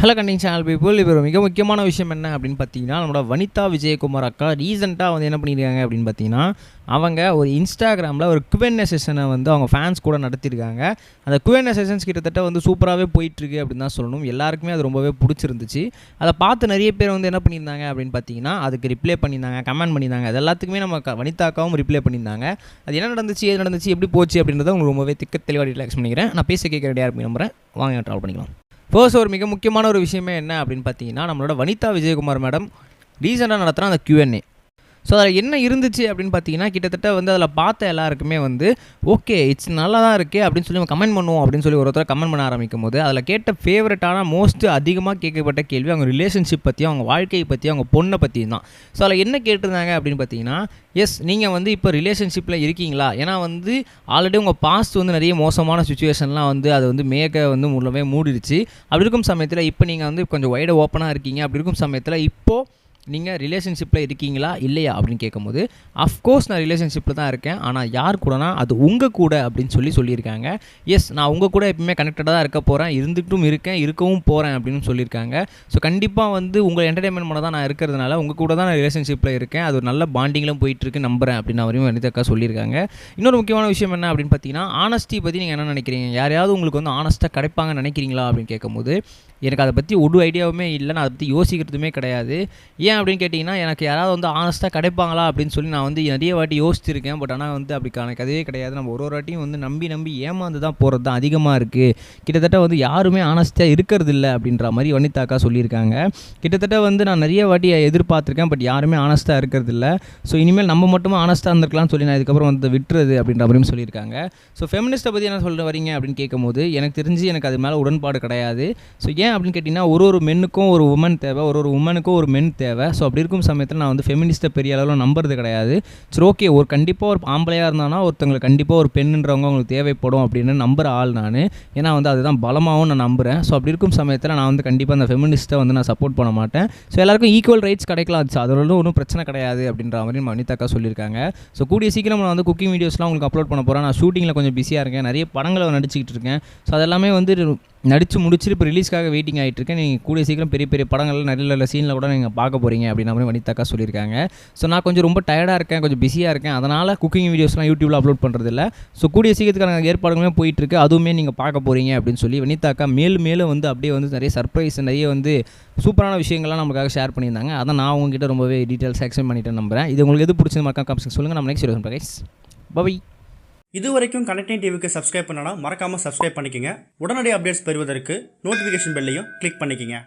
Hello கண்டிங் channel people. இப்போ ஒரு மிக முக்கியமான விஷயம் என்ன அப்படின்னு பார்த்தீங்கன்னா, நம்மளோட வனிதா விஜயகுமார் அக்கா ரீசெண்டாக வந்து என்ன பண்ணியிருக்காங்க அப்படின்னு பார்த்தீங்கன்னா, அவங்க ஒரு இன்ஸ்டாகிராமில் ஒரு Q&A செஷனை வந்து அவங்க ஃபேன்ஸ் கூட நடத்தியிருக்காங்க. அந்த Q&A செஷன்ஸ் கிட்டத்தட்ட வந்து சூப்பராகவே போயிட்டுருக்கு அப்படின்னு தான் சொல்லணும். எல்லாருக்குமே அது ரொம்பவே பிடிச்சிருந்துச்சு. அதை பார்த்து நிறைய பேர் வந்து என்ன பண்ணியிருந்தாங்க அப்படின்னு பார்த்தீங்கன்னா, அதுக்கு ரிப்ளை பண்ணியிருந்தாங்க, கமெண்ட் பண்ணியிருந்தாங்க. அது எல்லாத்துக்குமே நம்ம வனிதா அக்காவும் ரிப்ளை பண்ணியிருந்தாங்க. அது என்ன நடந்துச்சு, ஏது நடந்துச்சு, எப்படி போச்சு அப்படின்றத உங்களுக்கு ரொம்பவே தெளிவாக ரிலாக்ஸ் பண்ணிக்கிறேன். நான் பேச கேட்க ரெடியாக இருப்பேன் நம்புறேன். வாங்க ட்ராவல் பண்ணிக்கலாம். ஃபர்ஸ்ட் ஒரு மிக முக்கியமான ஒரு விஷயமே என்ன அப்படின்னு பார்த்தீங்கன்னா, நம்மளோட வனிதா விஜயகுமார் மேடம் ரீசெண்டாக நடத்துகிற அந்த Q&A. ஸோ அதில் என்ன இருந்துச்சு அப்படின்னு பார்த்தீங்கன்னா, கிட்டத்தட்ட வந்து அதில் பார்த்த எல்லாருக்குமே வந்து ஓகே இட்ஸ் நல்லா தான் இருக்குது அப்படின்னு சொல்லி கமெண்ட் பண்ணுவோம் அப்படின்னு சொல்லி ஒருத்தர் கமெண்ட் பண்ண ஆரம்பிக்கும் போது, அதில் கேட்ட ஃபேவரட்டான அதிகமாக கேட்கப்பட்ட கேள்வி அவங்க ரிலேஷன்ஷிப் பற்றியும், அவங்க வாழ்க்கையை பற்றியும், அவங்க பொண்ணை பற்றியும் தான். ஸோ அதில் என்ன கேட்டிருந்தாங்க அப்படின்னு பார்த்தீங்கன்னா, எஸ் நீங்கள் வந்து இப்போ ரிலேஷன்ஷிப்பில் இருக்கீங்களா? ஏன்னா வந்து ஆல்ரெடி உங்கள் பாஸ்ட் வந்து நிறைய மோசமான சுச்சுவேஷன்லாம் வந்து அது வந்து வந்து முழுவே மூடிடுச்சு. அப்படி இருக்கும் சமயத்தில் இப்போ நீங்கள் வந்து கொஞ்சம் வைட ஓப்பனாக இருக்கீங்க. அப்படி இருக்கும் சமயத்தில் இப்போது நீங்கள் ரிலேஷன்ஷிப்பில் இருக்கீங்களா இல்லையா அப்படின்னு கேட்கும்போது, அஃப்கோர்ஸ் நான் ரிலேஷன்ஷிப்பில் தான் இருக்கேன். ஆனால் யார் கூடனா அது உங்கள் கூட அப்படின்னு சொல்லியிருக்காங்க. எஸ் நான் உங்கள் கூட எப்பவுமே கனெக்டடாக தான் இருக்க போகிறேன், இருந்துகிட்டும் இருக்கேன், இருக்கவும் போகிறேன் அப்படின்னு சொல்லியிருக்காங்க. ஸோ கண்டிப்பாக வந்து உங்கள் என்டர்டைன்மெண்ட் பண்ண தான் நான் இருக்கிறதுனால உங்கள் கூட தான் நான் ரிலேஷன்ஷிப்பில் இருக்கேன். அது ஒரு நல்ல பாண்டிங்கிலும் போயிட்டுருக்கு நம்புகிறேன் அப்படின்னு அவரையும் வனிதாக்கா சொல்லியிருக்காங்க. இன்னொரு முக்கியமான விஷயம் என்ன அப்படின்னு பார்த்தீங்கன்னா, ஆனஸ்டி பற்றி நீங்கள் என்ன நினைக்கிறீங்க? யாரையாவது உங்களுக்கு வந்து ஆனஸ்ட்டாக கிடைப்பாங்கன்னு நினைக்கிறீங்களா அப்படின்னு கேட்கும்போது, எனக்கு அதை பற்றி ஒரு ஐடியாவுமே இல்லை, நான் அதை பற்றி யோசிக்கிறதுமே கிடையாது. ஏன் அப்படின்னு கேட்டிங்கன்னா, எனக்கு யாராவது வந்து ஆனஸ்ட்டாக கிடைப்பாங்களா அப்படின்னு சொல்லி நான் வந்து நிறைய வாட்டி யோசிச்சிருக்கேன். பட் ஆனால் வந்து அப்படி கதையே கிடையாது. நம்ம ஒரு வாட்டியும் வந்து நம்பி ஏமாந்து தான் போகிறது தான் அதிகமாக இருக்குது. கிட்டத்தட்ட வந்து யாருமே ஆனஸ்ட்டாக இருக்கிறது இல்லை அப்படின்ற மாதிரி வனிதாக்கா சொல்லியிருக்காங்க. கிட்டத்தட்ட வந்து நான் நிறைய வாட்டி எதிர்பார்த்துருக்கேன், பட் யாருமே ஆனஸ்ட்டாக இருக்கிறது இல்லை. ஸோ இனிமேல் நம்ம மட்டும் ஆனஸ்ட்டாக இருந்திருக்கலாம்னு சொல்லி நான் இதுக்கப்புறம் வந்து விட்டுறது அப்படின்ற மாதிரியும் சொல்லியிருக்காங்க. ஸோ ஃபெமினிஸ்ட்டை பற்றி என்ன சொல்ல வரீங்க அப்படின்னு கேட்கும்போது, எனக்கு தெரிஞ்சு எனக்கு அது மேலே உடன்பாடு கிடையாது. ஸோ ஏன் அப்படின்னு கேட்டிங்கன்னா, ஒரு மென்னுக்கும் ஒரு உமன் தேவை, ஒரு உமனுக்கும் ஒரு மென் தேவை. ஸோ அப்படி இருக்கும் சமயத்தில் நான் வந்து ஃபெமினிஸ்ட்டை பெரிய அளவில் நம்புறது கிடையாது. சரி ஓகே, ஒரு கண்டிப்பாக ஒரு ஆம்பளையாக இருந்தானா ஒருத்தங்களுக்கு கண்டிப்பாக ஒரு பெண்ணுன்றவங்க அவங்களுக்கு தேவைப்படும் அப்படின்னு நம்புகிற ஆள் நான். ஏன்னா வந்து அதுதான் பலமாகவும் நான் நம்புகிறேன். ஸோ அப்படி இருக்கும் சமயத்தில் நான் வந்து கண்டிப்பாக அந்த ஃபெமினிஸ்ட்டை வந்து நான் சப்போர்ட் பண்ண மாட்டேன். ஸோ எல்லாருக்கும் ஈக்குவல் ரைட்ஸ் கிடைக்கலாம், அதில் ஒன்றும் பிரச்சனை கிடையாது அப்படின்ற மாதிரி வனிதாக்கா சொல்லியிருக்காங்க. ஸோ கூடிய சீக்கிரம் நான் வந்து குக்கிங் வீடியோஸ்லாம் உங்களுக்கு அப்லோட் பண்ண போகிறேன். நான் ஷூட்டிங்கில் கொஞ்சம் பிஸியாக இருக்கேன், நிறைய படங்களை நடிச்சிக்கிட்டு இருக்கேன். ஸோ அதெல்லாமே வந்து நடித்து முடிச்சுட்டு இப்போ ரிலீஸ்க்காக வெயிட்டிங் ஆகிட்டுருக்கேன். நீங்கள் கூடிய சீக்கிரம் பெரிய பெரிய படங்கள் நல்ல சீனில் கூட நீங்கள் பார்க்க போகிறீங்க அப்படின்ற மாதிரி வனிதாக்கா சொல்லியிருக்காங்க. ஸோ நான் கொஞ்சம் ரொம்ப டயர்டாக இருக்கேன், கொஞ்சம் பிஸியாக இருக்கேன், அதனால் குக்கிங் வீடியோஸ்லாம் யூடியூப்பில் அப்லோட் பண்ணுறதில்ல. ஸோ கூடிய சீக்கிரத்துக்கான ஏற்பாடுகளுமே போயிட்டுருக்கு, அதுவுமே நீங்கள் பார்க்க போகிறீங்க அப்படின்னு சொல்லி வனிதாக்கா மேலும் வந்து அப்படியே வந்து நிறைய சர்ப்ரைஸ், நிறைய வந்து சூப்பரான விஷயங்கள்லாம் நமக்காக ஷேர் பண்ணியிருந்தாங்க. அதை நான் உங்ககிட்ட ரொம்பவே டீட்டெயில்ஸ் எக்ஸ்பிளைன் பண்ணிட்டு நம்புகிறேன். இது உங்களுக்கு எது பிடிச்சது மறக்காம கமெண்ட்ஸ் சொல்லுங்கள். நம்ம நெக்ஸ்ட் வீடியோ பார்க்கலாம் கைஸ். பை. இது வரைக்கும் கனெக்டிங் டிவிக்கு சப்ஸ்கிரைப் பண்ணனா மறக்காமல் சப்ஸ்கிரைப் பண்ணிக்கங்க. உடனடி அப்டேட்ஸ் பெறுவதற்கு நோட்டிஃபிகேஷன் பெல்லையும் கிளிக் பண்ணிக்கங்க.